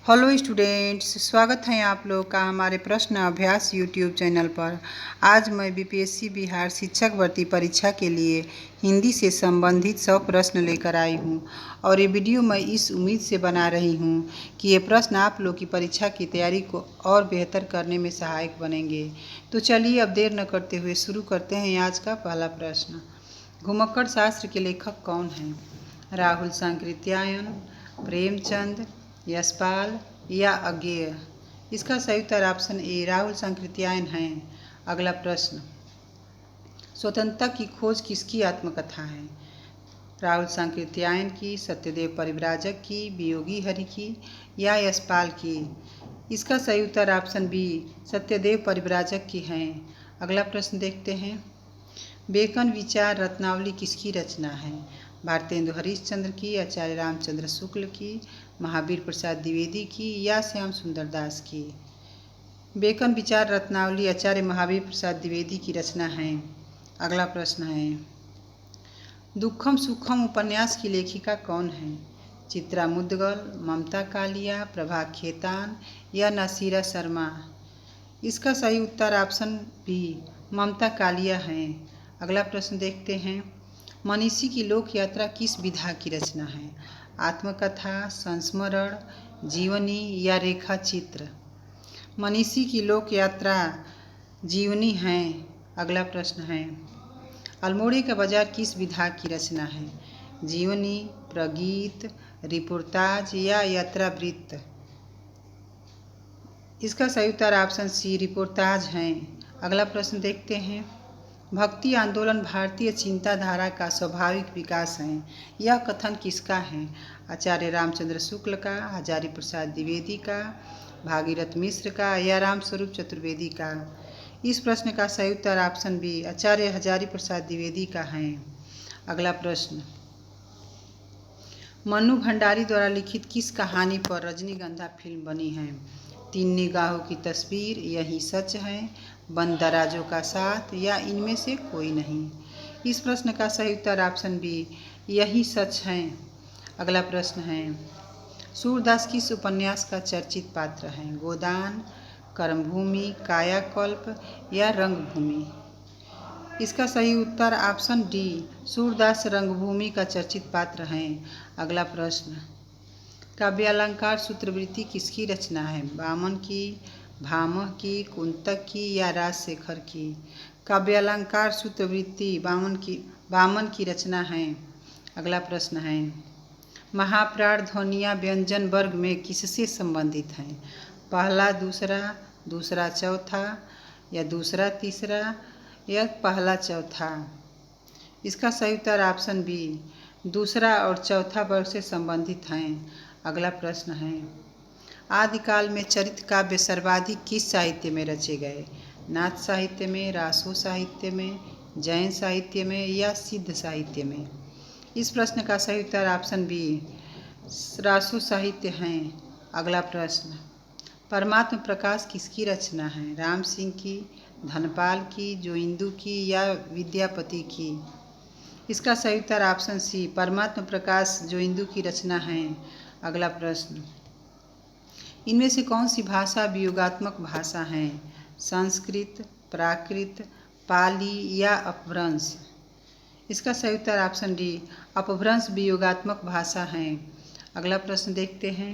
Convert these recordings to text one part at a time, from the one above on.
Hello students, स्वागत है आप लोग का हमारे प्रश्न अभ्यास यूट्यूब चैनल पर। आज मैं बीपीएससी बिहार शिक्षक भर्ती परीक्षा के लिए हिंदी से संबंधित 100 प्रश्न लेकर आई हूं और ये वीडियो मैं इस उम्मीद से बना रही हूं कि ये प्रश्न आप लोग की परीक्षा की तैयारी को और बेहतर करने में सहायक बनेंगे। तो चलिए अब देर न करते हुए शुरू करते हैं आज का पहला प्रश्न। घुमक्कड़ शास्त्र के लेखक कौन हैं? राहुल सांकृत्यायन, प्रेमचंद, यशपाल या अज्ञेय? इसका सही उत्तर ऑप्शन ए राहुल सांकृत्यायन है। अगला प्रश्न, स्वतंत्रता की खोज किसकी आत्मकथा है? राहुल सांकृत्यायन की, सत्यदेव परिव्राजक की, वियोगी हरि की या यशपाल की? इसका सही उत्तर ऑप्शन बी सत्यदेव परिव्राजक की है। अगला प्रश्न देखते हैं, बेकन विचार रत्नावली किसकी रचना है? भारतेंदु हरिश्चंद्र की, आचार्य रामचंद्र शुक्ल की, महावीर प्रसाद द्विवेदी की या श्याम सुंदर दास की? बेकन विचार रत्नावली आचार्य महावीर प्रसाद द्विवेदी की रचना है। अगला प्रश्न है, दुखम सुखम उपन्यास की लेखिका कौन है? चित्रा मुद्गल, ममता कालिया, प्रभा खेतान या नसीरा शर्मा? इसका सही उत्तर ऑप्शन बी ममता कालिया है। अगला प्रश्न देखते हैं, मनीषी की लोक यात्रा किस विधा की रचना है? आत्मकथा, संस्मरण, जीवनी या रेखा चित्र? मनीषी की लोक यात्रा जीवनी है। अगला प्रश्न है, अल्मोड़े का बाजार किस विधा की रचना है? जीवनी, प्रगीत, रिपोर्ताज या यात्रावृत्त? इसका सही उत्तर ऑप्शन सी रिपोर्ताज है। अगला प्रश्न देखते हैं, भक्ति आंदोलन भारतीय चिंताधारा का स्वाभाविक विकास है, यह कथन किसका है? आचार्य रामचंद्र शुक्ल का, हजारी प्रसाद द्विवेदी का, भागीरथ मिश्र का या रामस्वरूप चतुर्वेदी का? इस प्रश्न का सही उत्तर ऑप्शन बी आचार्य हजारी प्रसाद द्विवेदी का है। अगला प्रश्न, मन्नू भंडारी द्वारा लिखित किस कहानी पर रजनीगंधा फिल्म बनी है? तीन निगाहों की तस्वीर, यही सच है, बंद दराजों का साथ या इनमें से कोई नहीं? इस प्रश्न का सही उत्तर ऑप्शन बी यही सच है। अगला प्रश्न है, सूरदास किस उपन्यास का चर्चित पात्र है? गोदान, कर्मभूमि, कायाकल्प या रंगभूमि? इसका सही उत्तर ऑप्शन डी सूरदास रंगभूमि का चर्चित पात्र हैं। अगला प्रश्न, काव्यालंकार सूत्रवृत्ति किसकी रचना है? वामन की, भामह की, कुंतक की या राजशेखर की? काव्यालंकार सूत्रवृत्ति वामन की रचना है। अगला प्रश्न है, महाप्राण ध्वनियाँ व्यंजन वर्ग में किससे संबंधित हैं? पहला दूसरा, दूसरा चौथा या दूसरा तीसरा या पहला चौथा? इसका सही उत्तर ऑप्शन बी दूसरा और चौथा वर्ग से संबंधित हैं। अगला प्रश्न है, आदिकाल में चरित काव्य सर्वाधिक किस साहित्य में रचे गए? नाथ साहित्य में, रासो साहित्य में, जैन साहित्य में या सिद्ध साहित्य में? इस प्रश्न का सही उत्तर ऑप्शन बी रासो साहित्य हैं। अगला प्रश्न, परमात्म प्रकाश किसकी रचना है? राम सिंह की, धनपाल की, जोइंदू की या विद्यापति की? इसका सही उत्तर ऑप्शन सी परमात्म प्रकाश जोइंदू की रचना है। अगला प्रश्न, इनमें से कौन सी भाषा वियोगात्मक भाषा है? संस्कृत, प्राकृत, पाली या अपभ्रंश? इसका सही उत्तर ऑप्शन डी अपभ्रंश वियोगात्मक भाषा है। अगला प्रश्न देखते हैं,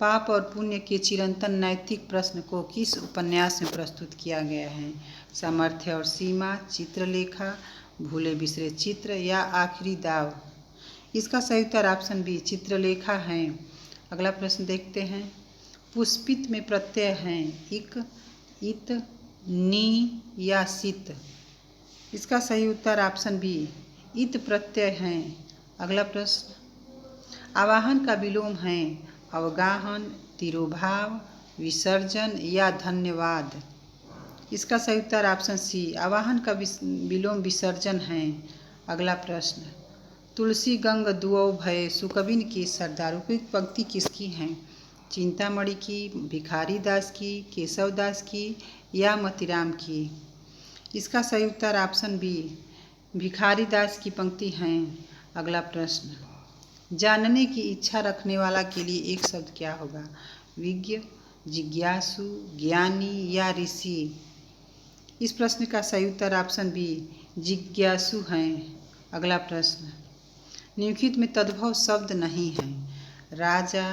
पाप और पुण्य के चिरंतन नैतिक प्रश्न को किस उपन्यास में प्रस्तुत किया गया है? सामर्थ्य और सीमा, चित्रलेखा, भूले बिसरे चित्र या आखिरी दाव? इसका सही उत्तर ऑप्शन बी चित्रलेखा है। अगला प्रश्न देखते हैं, पुष्पित में प्रत्यय हैं इक, इत, नी या सित? इसका सही उत्तर ऑप्शन बी इत प्रत्यय हैं। अगला प्रश्न, आवाहन का विलोम है अवगाहन, तिरोभाव, विसर्जन या धन्यवाद? इसका सही उत्तर ऑप्शन सी आवाहन का विलोम विसर्जन है। अगला प्रश्न, तुलसी गंग दुऔ भय सुकविन की सरदार उपयुक्त पंक्ति किसकी हैं? चिंतामणि की, भिखारी दास की, केशव दास की या मतीराम की? इसका सही उत्तर ऑप्शन बी भिखारी दास की पंक्ति हैं। अगला प्रश्न, जानने की इच्छा रखने वाला के लिए एक शब्द क्या होगा? विज्ञ, जिज्ञासु, ज्ञानी या ऋषि? इस प्रश्न का सही उत्तर ऑप्शन बी जिज्ञासु हैं। अगला प्रश्न, निम्नलिखित में तद्भव शब्द नहीं है। राजा,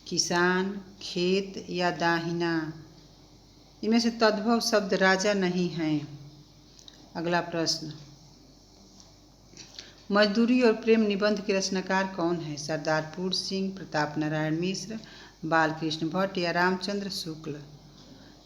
किसान, खेत या दाहिना? इनमें से तद्भव शब्द राजा नहीं है। अगला प्रश्न, मजदूरी और प्रेम निबंध के रचनाकार कौन है? सरदार पूर्ण सिंह, प्रताप नारायण मिश्र, बालकृष्ण भट्ट या रामचंद्र शुक्ल?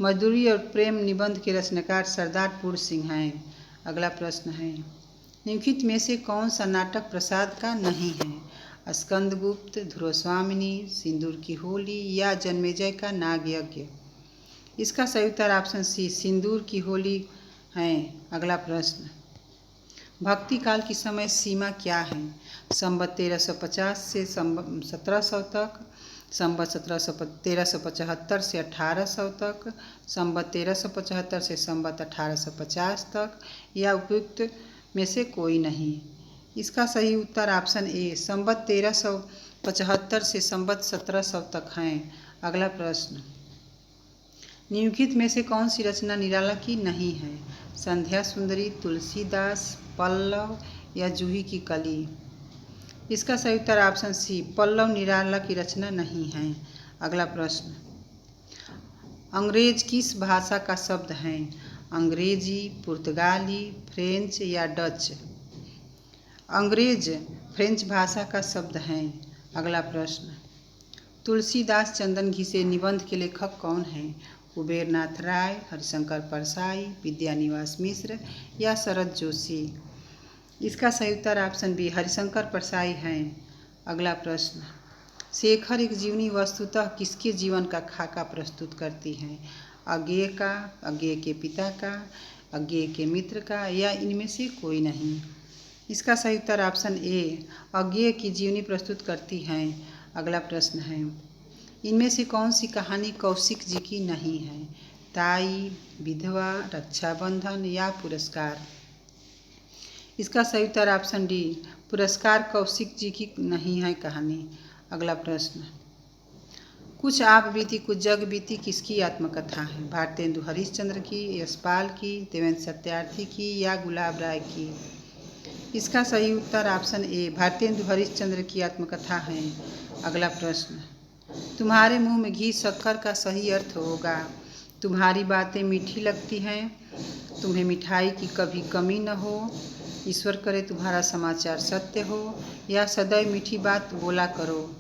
मजदूरी और प्रेम निबंध के रचनाकार सरदार पूर्ण सिंह हैं। अगला प्रश्न है, निम्नलिखित में से कौन सा नाटक प्रसाद का नहीं है? स्कंदगुप्त, ध्रुवस्वामिनी, सिंदूर की होली या जन्मेजय का नाग यज्ञ? इसका सही उत्तर ऑप्शन सी सिंदूर की होली है। अगला प्रश्न, भक्ति काल की समय सीमा क्या है? संवत 1350 से संवत 1700 तक, संवत 1375 से 1800 तक, संवत 1375 से संवत 1850 तक या उपयुक्त में से कोई नहीं? इसका सही उत्तर ऑप्शन ए संवत 1375 से संवत 1700 तक है। अगला प्रश्न, निम्नलिखित में से कौन सी रचना निराला की नहीं है? संध्या सुंदरी, तुलसीदास, पल्लव या जूही की कली? इसका सही उत्तर ऑप्शन सी पल्लव निराला की रचना नहीं है। अगला प्रश्न, अंग्रेज किस भाषा का शब्द है? अंग्रेजी, पुर्तगाली, फ्रेंच या डच? अंग्रेज फ्रेंच भाषा का शब्द है। अगला प्रश्न, तुलसीदास चंदन घिसे निबंध के लेखक कौन हैं? कुबेरनाथ राय, हरिशंकर परसाई, विद्यानिवास मिश्र या शरद जोशी? इसका सही उत्तर ऑप्शन बी हरिशंकर परसाई हैं। अगला प्रश्न, शेखर एक जीवनी वस्तुतः किसके जीवन का खाका प्रस्तुत करती है? अज्ञेय का, अज्ञेय के पिता का, अज्ञेय के मित्र का या इनमें से कोई नहीं? इसका सही उत्तर ऑप्शन ए अज्ञेय की जीवनी प्रस्तुत करती हैं। अगला प्रश्न है, इनमें से कौन सी कहानी कौशिक जी की नहीं है? ताई, विधवा, रक्षाबंधन या पुरस्कार? इसका सही उत्तर ऑप्शन डी पुरस्कार कौशिक जी की नहीं है कहानी। अगला प्रश्न, कुछ आप बीती कुछ जग बीती किसकी आत्मकथा है? भारतेंदु हरिश्चंद्र की, यशपाल की, देवेंद्र सत्यार्थी की या गुलाब राय की? इसका सही उत्तर ऑप्शन ए भारतेंदु हरिश्चंद्र की आत्मकथा है। अगला प्रश्न, तुम्हारे मुंह में घी शक्कर का सही अर्थ होगा? तुम्हारी बातें मीठी लगती हैं, तुम्हें मिठाई की कभी कमी न हो, ईश्वर करे तुम्हारा समाचार सत्य हो या सदैव मीठी बात बोला करो?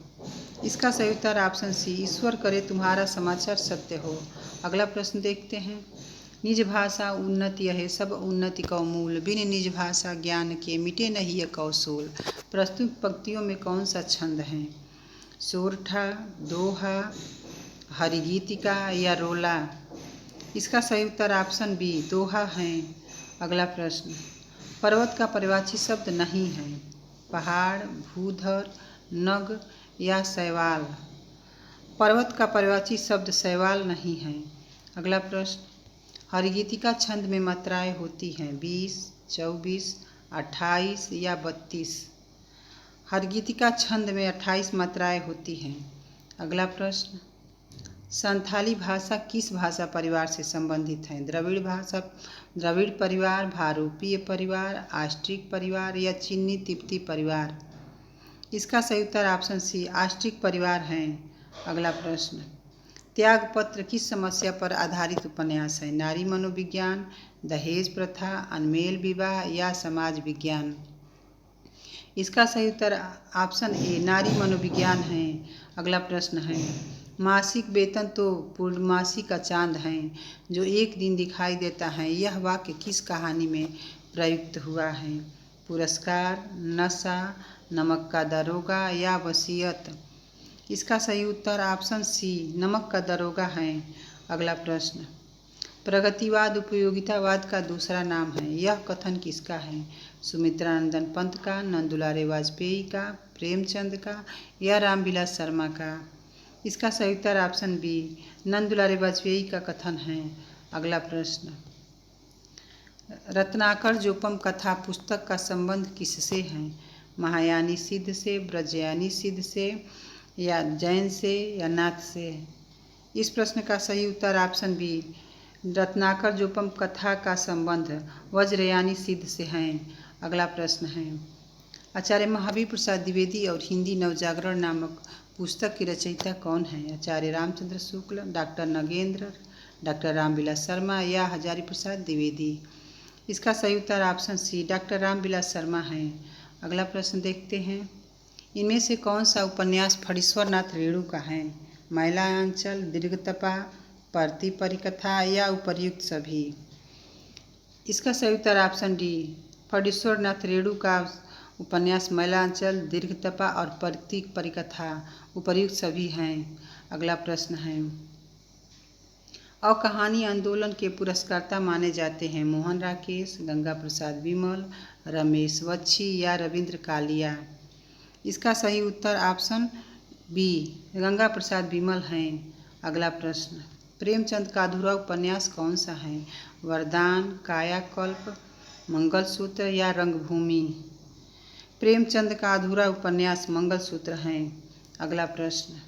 इसका सही उत्तर ऑप्शन सी ईश्वर करे तुम्हारा समाचार सत्य हो। अगला प्रश्न देखते हैं, निज भाषा उन्नति है सब उन्नति का मूल, बिन निज भाषा ज्ञान के मिटे नहीं ये कौशल। प्रस्तुत पंक्तियों में कौन सा छंद है? सोरठा, दोहा, हरिगीतिका या रोला? इसका सही उत्तर ऑप्शन बी दोहा है। अगला प्रश्न, पर्वत का पर्यायवाची शब्द नहीं है? पहाड़, भूधर, नग या शैवाल? पर्वत का पर्यायवाची शब्द शैवाल नहीं है। अगला प्रश्न, हरिगीतिका छंद में मात्राएं होती हैं 20, 24, 28 या 32? हरिगीतिका छंद में 28 मात्राएं होती हैं। अगला प्रश्न, संथाली भाषा किस भाषा परिवार से संबंधित है? द्रविड़ परिवार, भारूपीय परिवार, आस्ट्रिक परिवार या चीनी तिब्बती परिवार? इसका सही उत्तर ऑप्शन सी आस्ट्रिक परिवार है। अगला प्रश्न, त्यागपत्र किस समस्या पर आधारित उपन्यास है? नारी मनोविज्ञान, दहेज प्रथा, अनमेल विवाह या समाज विज्ञान? इसका सही उत्तर ऑप्शन ए नारी मनोविज्ञान है। अगला प्रश्न है, मासिक वेतन तो पूर्णमासी का चांद है जो एक दिन दिखाई देता है, यह वाक्य किस कहानी में प्रयुक्त हुआ है? पुरस्कार, नशा, नमक का दरोगा या वसीयत? इसका सही उत्तर ऑप्शन सी नमक का दरोगा है। अगला प्रश्न, प्रगतिवाद उपयोगितावाद का दूसरा नाम है, यह कथन किसका है? सुमित्रानंदन पंत का, नंदुलारे वाजपेयी का, प्रेमचंद का या रामविलास शर्मा का? इसका सही उत्तर ऑप्शन बी नंदुलारे वाजपेयी का कथन है। अगला प्रश्न, रत्नाकर जोपम कथा पुस्तक का संबंध किससे है? महायानी सिद्ध से, ब्रजयानी सिद्ध से या जैन से या नाथ से? इस प्रश्न का सही उत्तर ऑप्शन बी, रत्नाकर जोपम कथा का संबंध वज्रयानी सिद्ध से है। अगला प्रश्न है, आचार्य महावीर प्रसाद द्विवेदी और हिंदी नवजागरण नामक पुस्तक की रचयिता कौन है? आचार्य रामचंद्र शुक्ल, डॉक्टर नगेंद्र, डॉक्टर रामविलास शर्मा या हजारी प्रसाद द्विवेदी। इसका सही उत्तर option C, doctor Ramvilas Sharma है। अगला प्रश्न देखते हैं, इनमें से कौन सा उपन्यास फणीश्वर नाथ रेणु का है? मैलांचल, दीर्घतपा, परती परिकथा या उपर्युक्त सभी। इसका सही उत्तर ऑप्शन डी, फणीश्वर नाथ रेणु का उपन्यास मैलांचल, दीर्घतपा और परती परिकथा उपर्युक्त सभी हैं। अगला प्रश्न है, और कहानी आंदोलन के पुरस्कर्ता माने जाते हैं मोहन राकेश, गंगा प्रसाद विमल, रमेश बख्शी या रविंद्र कालिया। इसका सही उत्तर ऑप्शन बी, गंगा प्रसाद विमल हैं। अगला प्रश्न, प्रेमचंद का अधूरा उपन्यास कौन सा है? वरदान, कायाकल्प, मंगलसूत्र या रंगभूमि। प्रेमचंद का अधूरा उपन्यास मंगलसूत्र है। अगला प्रश्न,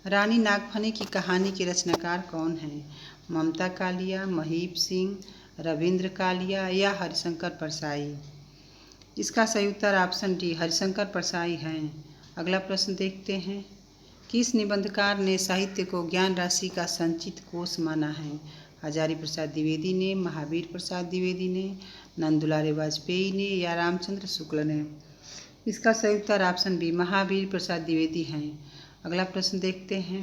रानी नागफनी की कहानी के रचनाकार कौन हैं? ममता कालिया, महीप सिंह, रविंद्र कालिया या हरिशंकर परसाई। इसका सही उत्तर ऑप्शन डी, हरिशंकर परसाई हैं। अगला प्रश्न देखते हैं, किस निबंधकार ने साहित्य को ज्ञान राशि का संचित कोष माना है? हजारी प्रसाद द्विवेदी ने, महावीर प्रसाद द्विवेदी ने, नंदुलारे वाजपेयी ने या रामचंद्र शुक्ल ने। इसका सही उत्तर ऑप्शन बी, महावीर प्रसाद द्विवेदी हैं। अगला प्रश्न देखते हैं,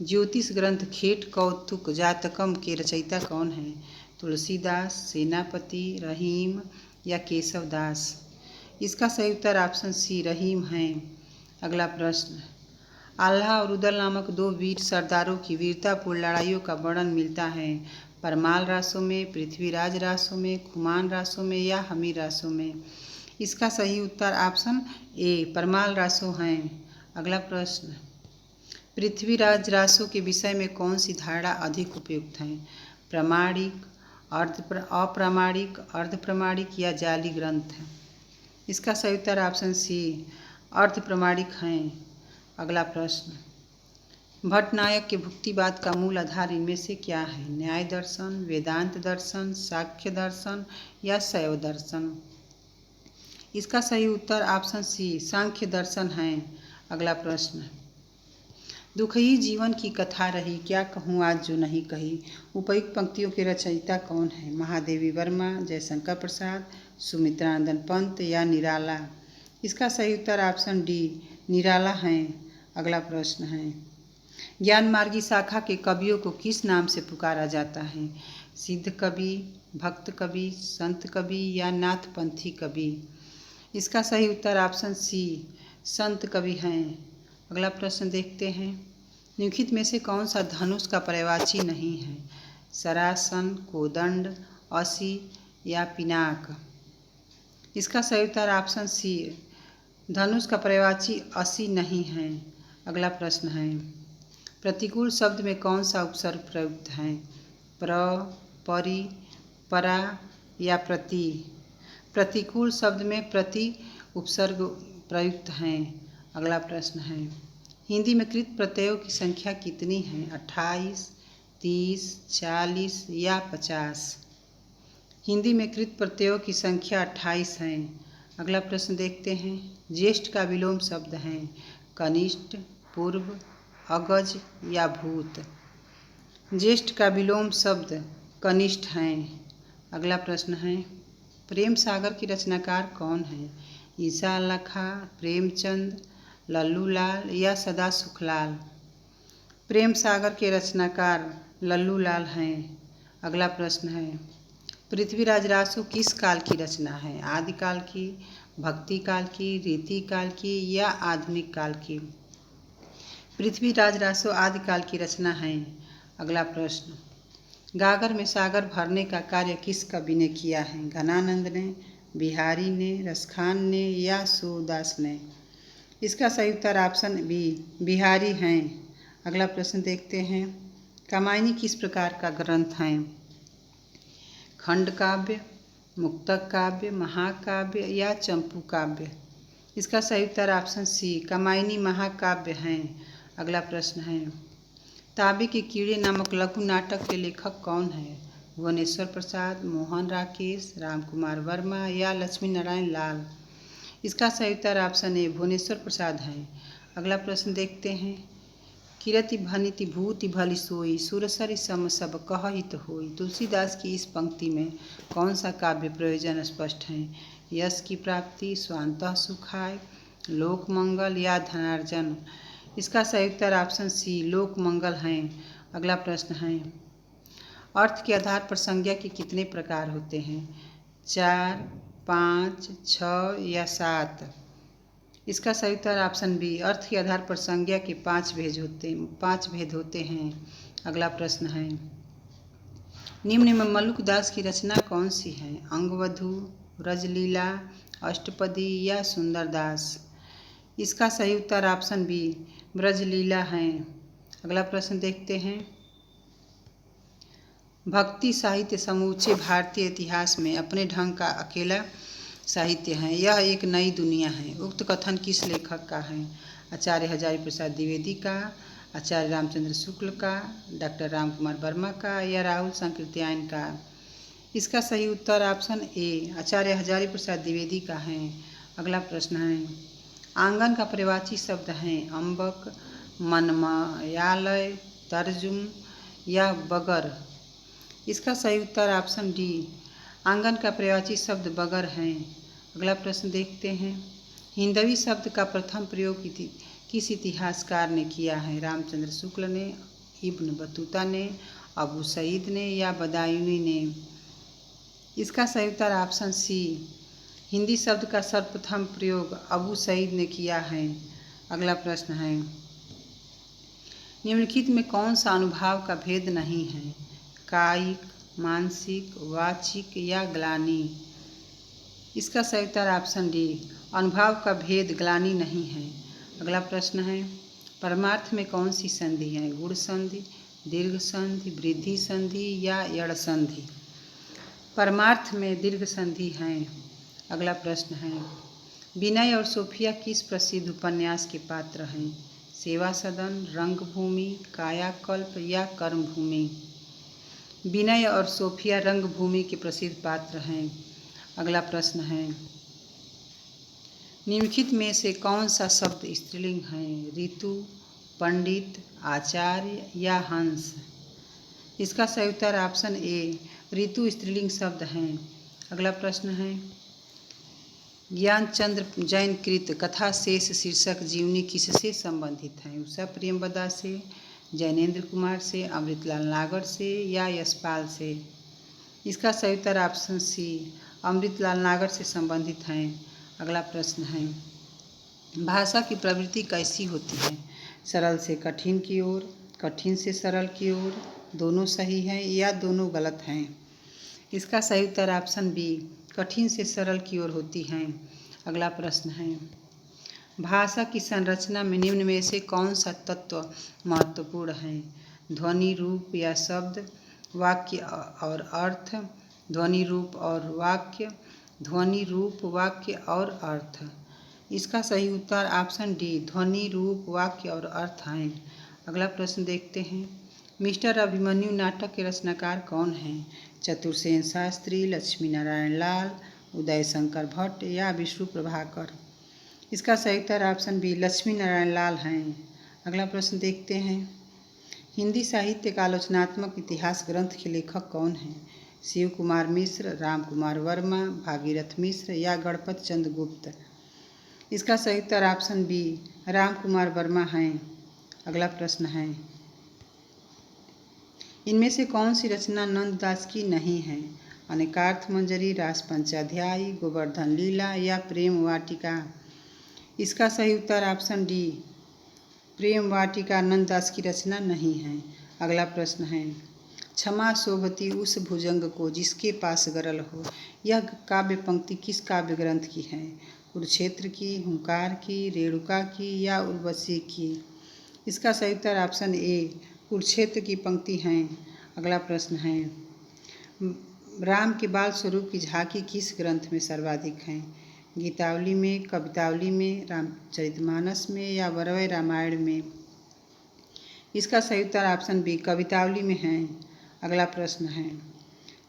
ज्योतिष ग्रंथ खेट कौतुक जातकम के रचयिता कौन हैं? तुलसीदास, सेनापति, रहीम या केशव दास। इसका सही उत्तर ऑप्शन सी, रहीम हैं। अगला प्रश्न, आल्हा और उदल नामक दो वीर सरदारों की वीरतापूर्ण लड़ाइयों का वर्णन मिलता है परमाल रासों में, पृथ्वीराज रासों में, खुमान रासों में या हमीर रासों में। इसका सही उत्तर ऑप्शन ए, परमाल रासों हैं। अगला प्रश्न, पृथ्वीराज रासों के विषय में कौन सी धारणा अधिक उपयुक्त है? प्रामाणिक, अप्रामाणिक, अर्धप्रामाणिक या जाली ग्रंथ। इसका सही उत्तर ऑप्शन सी, अर्धप्रामाणिक हैं। अगला प्रश्न, भट्टनायक के भुक्तिवाद का मूल आधार इनमें से क्या है? न्याय दर्शन, वेदांत दर्शन, सांख्य दर्शन या शैव दर्शन। इसका सही उत्तर ऑप्शन सी, सांख्य दर्शन है। अगला प्रश्न, दुखई जीवन की कथा रही, क्या कहूँ आज जो नहीं कही। उपयुक्त पंक्तियों के रचयिता कौन है? महादेवी वर्मा, जयशंकर प्रसाद, सुमित्रानंदन पंत या निराला। इसका सही उत्तर ऑप्शन डी, निराला हैं। अगला प्रश्न है, ज्ञान मार्गी शाखा के कवियों को किस नाम से पुकारा जाता है? सिद्ध कवि, भक्त कवि, संत कवि या नाथपंथी कवि। इसका सही उत्तर ऑप्शन सी, संत कवि हैं। अगला प्रश्न देखते हैं, निम्नलिखित में से कौन सा धनुष का पर्यायवाची नहीं है? सरासन, कोदंड, असी या पिनाक। इसका सही उत्तर ऑप्शन सी, धनुष का पर्यायवाची असी नहीं है। अगला प्रश्न है, प्रतिकूल शब्द में कौन सा उपसर्ग प्रयुक्त है? प्र, परि, परा या प्रति। प्रतिकूल शब्द में प्रति उपसर्ग प्रयुक्त हैं। अगला प्रश्न है, हिंदी में कृत प्रत्ययों की संख्या कितनी है? 28, 30, 40 या 50। हिंदी में कृत प्रत्ययों की संख्या 28 है। अगला प्रश्न देखते हैं, ज्येष्ठ का विलोम शब्द है कनिष्ठ, पूर्व, अगज या भूत। ज्येष्ठ का विलोम शब्द कनिष्ठ हैं। अगला प्रश्न है, प्रेम सागर की रचनाकार कौन है? ईसा लखा, प्रेमचंद, लल्लू लाल या सदा सुखलाल। प्रेम सागर के रचनाकार लल्लू लाल हैं। अगला प्रश्न है, पृथ्वीराज रासो किस काल की रचना है? आदिकाल की, भक्ति काल की, रीति काल की या आधुनिक काल की। पृथ्वीराज रासो आदिकाल की रचना है। अगला प्रश्न, गागर में सागर भरने का कार्य किस कवि ने किया है? घनानंद ने, बिहारी ने, रसखान ने या सूरदास ने। इसका सही उत्तर ऑप्शन बी, बिहारी हैं। अगला प्रश्न देखते हैं, कामायनी किस प्रकार का ग्रंथ है? खंड काव्य, मुक्तक काव्य, महाकाव्य या चंपू काव्य। इसका सही उत्तर ऑप्शन सी, कामायनी महाकाव्य हैं। अगला प्रश्न है, ताबे के कीड़े नामक लघु नाटक के लेखक कौन है? भुवनेश्वर प्रसाद, मोहन राकेश, राम कुमार वर्मा या लक्ष्मी नारायण लाल। इसका सही उत्तर ऑप्शन ए भुवनेश्वर प्रसाद है। अगला प्रश्न देखते हैं। किरति भनिति भूति भली सोई, सुरसरि सम सब कहहित होई। तुलसीदास की इस पंक्ति में कौन सा काव्य प्रयोजन स्पष्ट है? यश की प्राप्ति, स्वांतः सुखाय, लोक मंगल या धनार्जन। इसका सही उत्तर ऑप्शन सी लोक मंगल है। अगला प्रश्न है। अर्थ के आधार पर संज्ञा के कितने प्रकार होते हैं? 4, 5, 6 या 7। इसका सही उत्तर ऑप्शन बी अर्थ के आधार पर संज्ञा के 5 भेद होते हैं। अगला प्रश्न है। निम्न में मल्लुकदास की रचना कौन सी है? अंगवधू, रजलीला, अष्टपदी या सुंदरदास। इसका सही उत्तर ऑप्शन बी ब्रजलीला है। अगला प्रश्न देखते हैं। भक्ति साहित्य समूचे भारतीय इतिहास में अपने ढंग का अकेला साहित्य है। यह एक नई दुनिया है। उक्त कथन किस लेखक का है? आचार्य हजारी प्रसाद द्विवेदी का, आचार्य रामचंद्र शुक्ल का, डॉक्टर राम कुमार वर्मा का या राहुल संकृत्यायन का। इसका सही उत्तर ऑप्शन ए आचार्य हजारी प्रसाद द्विवेदी का है। अगला प्रश्न है। आंगन का पर्यायवाची शब्द हैं अम्बक, मनमायालय, तर्जुम या बगर। इसका सही उत्तर ऑप्शन डी आंगन का पर्यायवाची शब्द बगर है। अगला प्रश्न देखते हैं। हिंदवी शब्द का प्रथम प्रयोग किस इतिहासकार ने किया है? रामचंद्र शुक्ल ने, इब्न बतूता ने, अबू सईद ने या बदायूनी ने। इसका सही उत्तर ऑप्शन सी हिंदी शब्द का सर्वप्रथम प्रयोग अबू सईद ने किया है। अगला प्रश्न है। निम्नलिखित में कौन सा अनुभाव का भेद नहीं है? कायिक, मानसिक, वाचिक या ग्लानि। इसका सही उत्तर ऑप्शन डी अनुभाव का भेद ग्लानि नहीं है। अगला प्रश्न है। परमार्थ में कौन सी संधि है? गुण संधि, दीर्घ संधि, वृद्धि संधि या यड़ संधि। परमार्थ में दीर्घ संधि है। अगला प्रश्न है। विनय और सोफिया किस प्रसिद्ध उपन्यास के पात्र हैं? सेवा सदन, रंगभूमि, कायाकल्प या कर्मभूमि। विनय और सोफिया रंगभूमि के प्रसिद्ध पात्र हैं। अगला प्रश्न है। निम्नलिखित में से कौन सा शब्द स्त्रीलिंग है? ऋतु, पंडित, आचार्य या हंस। इसका सही उत्तर ऑप्शन ए ऋतु स्त्रीलिंग शब्द है। अगला प्रश्न है। ज्ञानचंद्र जैन कृत कथा शेष शीर्षक जीवनी किससे संबंधित है? उषा प्रेमवदा से, जैनेन्द्र कुमार से, अमृतलाल नागर से या यशपाल से। इसका सही उत्तर ऑप्शन सी अमृतलाल नागर से संबंधित हैं। अगला प्रश्न है। भाषा की प्रवृत्ति कैसी होती है? सरल से कठिन की ओर, कठिन से सरल की ओर, दोनों सही हैं या दोनों गलत हैं। इसका सही उत्तर ऑप्शन बी कठिन से सरल की ओर होती हैं। अगला प्रश्न है। भाषा की संरचना में निम्न में से कौन सा तत्व महत्वपूर्ण है? ध्वनि, रूप या शब्द, वाक्य और अर्थ, ध्वनि, रूप और वाक्य, ध्वनि, रूप, वाक्य और अर्थ। इसका सही उत्तर ऑप्शन डी ध्वनि, रूप, वाक्य और अर्थ हैं। अगला प्रश्न देखते हैं। मिस्टर अभिमन्यु नाटक के रचनाकार कौन हैं? चतुर्सेन शास्त्री, लक्ष्मी नारायण लाल, उदय शंकर भट्ट या विष्णु प्रभाकर। इसका सही उत्तर ऑप्शन बी लक्ष्मी नारायण लाल हैं। अगला प्रश्न देखते हैं। हिंदी साहित्य का आलोचनात्मक इतिहास ग्रंथ के लेखक कौन हैं? शिव कुमार मिश्र, राम कुमार वर्मा, भागीरथ मिश्र या गणपत चंद्र गुप्त। इसका सही उत्तर ऑप्शन बी राम कुमार वर्मा हैं। अगला प्रश्न है। इनमें से कौन सी रचना नंददास की नहीं है? अनेकार्थ मंजरी, रास पंचाध्यायी, गोवर्धन लीला या प्रेम वाटिका। इसका सही उत्तर ऑप्शन डी प्रेम वाटिका नंददास की रचना नहीं है। अगला प्रश्न है। क्षमा शोभती उस भुजंग को जिसके पास गरल हो। यह काव्य पंक्ति किस काव्य ग्रंथ की है? कुरुक्षेत्र की, हुंकार की, रेणुका की या उर्वशी की। इसका सही उत्तर ऑप्शन ए कुरुक्षेत्र की पंक्ति हैं। अगला प्रश्न है। राम के बाल स्वरूप की झांकी किस ग्रंथ में सर्वाधिक है? गीतावली में, कवितावली में, रामचरितमानस में या वरवै रामायण में। इसका सही उत्तर ऑप्शन बी कवितावली में है। अगला प्रश्न है,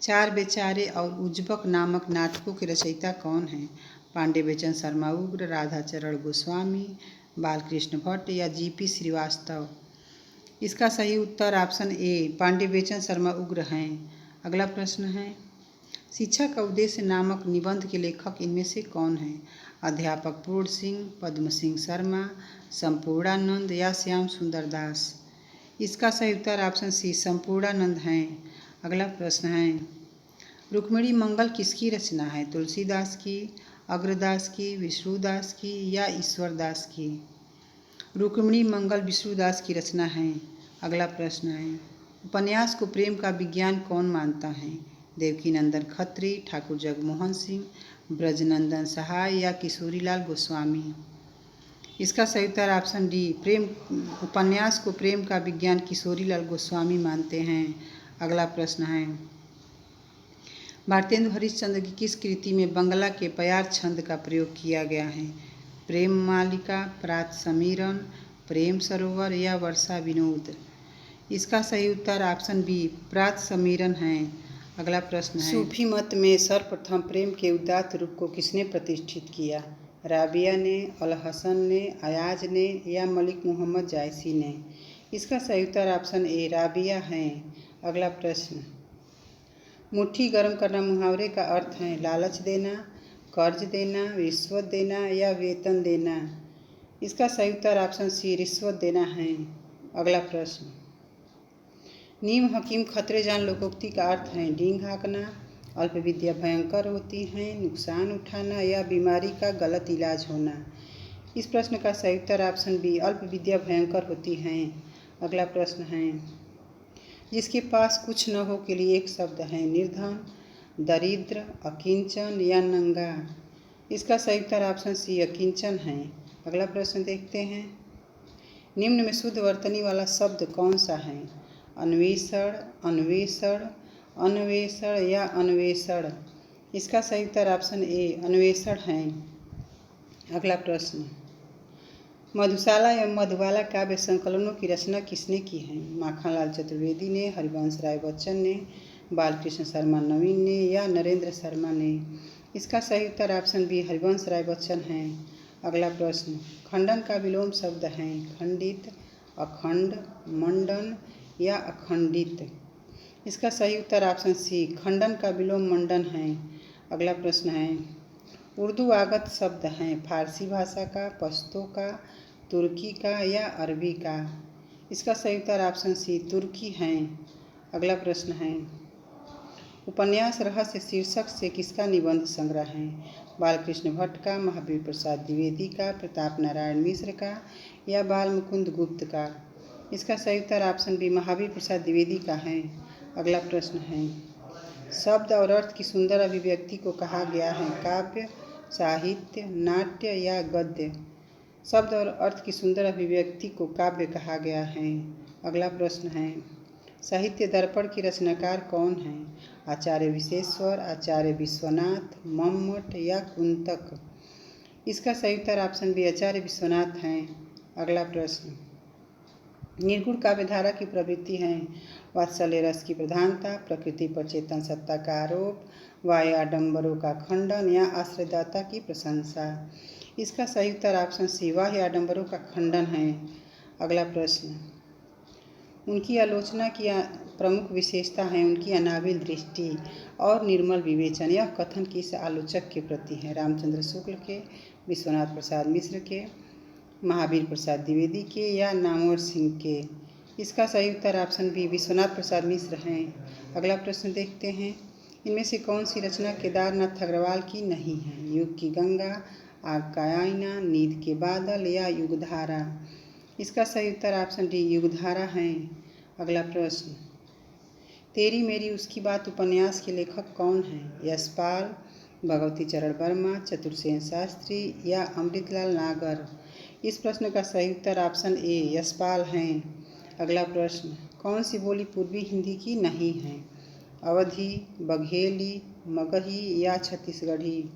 चार बेचारे और उज्बक नामक नाटकों के रचयिता कौन हैं? पांडे बेचन शर्मा उग्र, राधाचरण गोस्वामी, बालकृष्ण भट्ट या जीपी श्रीवास्तव? इसका सही उत्तर ऑप्शन ए पांडे बेचन शर्मा उग्र हैं। अगला प्रश्न है, शिक्षा का उद्देश्य नामक निबंध के लेखक इनमें से कौन हैं? अध्यापक पूर्ण सिंह, पद्म सिंह शर्मा, संपूर्णानंद या श्याम सुंदर दास? इसका सही उत्तर ऑप्शन सी संपूर्णानंद हैं। अगला प्रश्न है, रुक्मिणी मंगल किसकी रचना है? तुलसीदास की, अग्रदास की, विष्णुदास की या ईश्वरदास की? रुक्मिणी मंगल विष्णुदास की रचना है। अगला प्रश्न है, उपन्यास को प्रेम का विज्ञान कौन मानता है? देवकीनंदन खत्री, ठाकुर जगमोहन सिंह, ब्रजनंदन सहाय या किशोरीलाल गोस्वामी? इसका सही उत्तर ऑप्शन डी उपन्यास को प्रेम का विज्ञान किशोरीलाल गोस्वामी मानते हैं। अगला प्रश्न है, भारतेंदु हरिश्चंद्र की किस कृति में बंगला के प्यार छंद का प्रयोग किया गया है? प्रेम मालिका, प्रात समीरण, प्रेम सरोवर या वर्षा विनोद? इसका सही उत्तर ऑप्शन बी प्रात समीरण है। अगला प्रश्न है, सूफी मत में सर्वप्रथम प्रेम के उदात्त रूप को किसने प्रतिष्ठित किया? राबिया ने, अल हसन ने, अयाज ने या मलिक मोहम्मद जायसी ने? इसका सही उत्तर ऑप्शन ए राबिया है। अगला प्रश्न, मुट्ठी गर्म करना मुहावरे का अर्थ है लालच देना, कर्ज देना, रिश्वत देना या वेतन देना? इसका सही उत्तर ऑप्शन सी रिश्वत देना है। अगला प्रश्न, नीम हकीम खतरे जान लोकोक्ति का अर्थ है डींग हाँकना, अल्प विद्या भयंकर होती है, नुकसान उठाना या बीमारी का गलत इलाज होना? इस प्रश्न का सही उत्तर ऑप्शन बी अल्प विद्या भयंकर होती है। अगला प्रश्न है, जिसके पास कुछ न हो के लिए एक शब्द है निर्धन, दरिद्र, अकिंचन या नंगा? इसका सही उत्तर ऑप्शन सी अकिंचन है। अगला प्रश्न देखते हैं, निम्न में शुद्ध वर्तनी वाला शब्द कौन सा है? अन्वेषण, अन्वेषण, अन्वेषण या अन्वेषण? इसका सही उत्तर ऑप्शन ए अन्वेषण है। अगला प्रश्न, मधुशाला एवं मधुबाला काव्य संकलनों की रचना किसने की है? माखनलाल चतुर्वेदी ने, हरिवंश राय बच्चन ने, बालकृष्ण शर्मा नवीन ने या नरेंद्र शर्मा ने? इसका सही उत्तर ऑप्शन बी हरिवंश राय बच्चन है। अगला प्रश्न, खंडन का विलोम शब्द है खंडित, अखंड, मंडन या अखंडित? इसका सही उत्तर ऑप्शन सी खंडन का विलोम मंडन है। अगला प्रश्न है, उर्दू आगत शब्द हैं फारसी भाषा का, पश्तो का, तुर्की का या अरबी का? इसका सही उत्तर ऑप्शन सी तुर्की है। अगला प्रश्न है, उपन्यास रहस्य शीर्षक से किसका निबंध संग्रह है? बालकृष्ण भट्ट का, महावीर प्रसाद द्विवेदी का, प्रताप नारायण मिश्र का या बाल मुकुंद गुप्त का? इसका सही उत्तर ऑप्शन बी महावीर प्रसाद द्विवेदी का है। अगला प्रश्न है, शब्द और अर्थ की सुंदर अभिव्यक्ति को कहा गया है काव्य, साहित्य, नाट्य या गद्य? शब्द और अर्थ की सुंदर अभिव्यक्ति को काव्य कहा गया है। अगला प्रश्न है, साहित्य दर्पण की रचनाकार कौन है? आचार्य विश्वेश्वर, आचार्य विश्वनाथ, मम्मट या कुंतक? इसका सही उत्तर ऑप्शन बी आचार्य विश्वनाथ हैं। अगला प्रश्न, निर्गुण काव्यधारा की प्रवृत्ति है वात्सल्य रस की प्रधानता, प्रकृति पर चेतन सत्ता का आरोप, वाह्य आडंबरों का खंडन या आश्रयदाता की प्रशंसा? इसका सही उत्तर ऑप्शन सी वाह्य आडंबरों का खंडन है। अगला प्रश्न, उनकी आलोचना की प्रमुख विशेषता है उनकी अनाविल दृष्टि और निर्मल विवेचन। यह कथन किस आलोचक के प्रति है? रामचंद्र शुक्ल के, विश्वनाथ प्रसाद मिश्र के, महावीर प्रसाद द्विवेदी के या नामवर सिंह के? इसका सही उत्तर ऑप्शन बी विश्वनाथ प्रसाद मिश्र हैं। अगला प्रश्न देखते हैं, इनमें से कौन सी रचना केदारनाथ अग्रवाल की नहीं है? युग की गंगा, आग का आईना, नींद के बादल या युगधारा? इसका सही उत्तर ऑप्शन डी युगधारा है। अगला प्रश्न, तेरी मेरी उसकी बात उपन्यास के लेखक कौन हैं? यशपाल, भगवती चरण वर्मा, चतुर्सेन शास्त्री या अमृतलाल नागर? इस प्रश्न का सही उत्तर ऑप्शन ए यशपाल हैं। अगला प्रश्न, कौन सी बोली पूर्वी हिंदी की नहीं है? अवधी, बघेली, मगही या छत्तीसगढ़ी?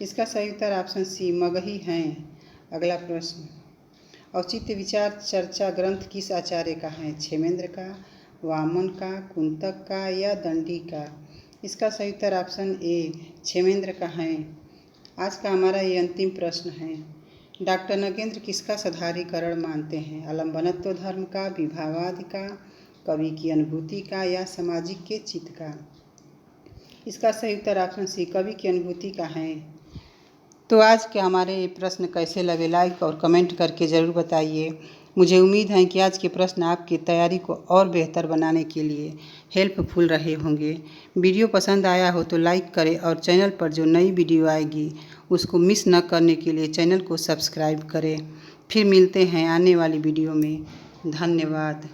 इसका सही उत्तर ऑप्शन सी मगही हैं। अगला प्रश्न, औचित्य विचार चर्चा ग्रंथ किस आचार्य का है? क्षेमेंद्र का, वामन का, कुंतक का या दंडी का? इसका सही उत्तर ऑप्शन ए क्षेमेंद्र का है। आज का हमारा ये अंतिम प्रश्न है। डॉक्टर नगेंद्र किसका साधारीकरण मानते हैं? आलम्बनत्व धर्म का, विभावादि का, कवि की अनुभूति का या सामाजिक के चित्त का? इसका सही उत्तर ऑप्शन सी कवि की अनुभूति का है। तो आज के हमारे ये प्रश्न कैसे लगे, लाइक और कमेंट करके ज़रूर बताइए। मुझे उम्मीद है कि आज के प्रश्न आपकी तैयारी को और बेहतर बनाने के लिए हेल्पफुल रहे होंगे। वीडियो पसंद आया हो तो लाइक करें और चैनल पर जो नई वीडियो आएगी उसको मिस न करने के लिए चैनल को सब्सक्राइब करें। फिर मिलते हैं आने वाली वीडियो में। धन्यवाद।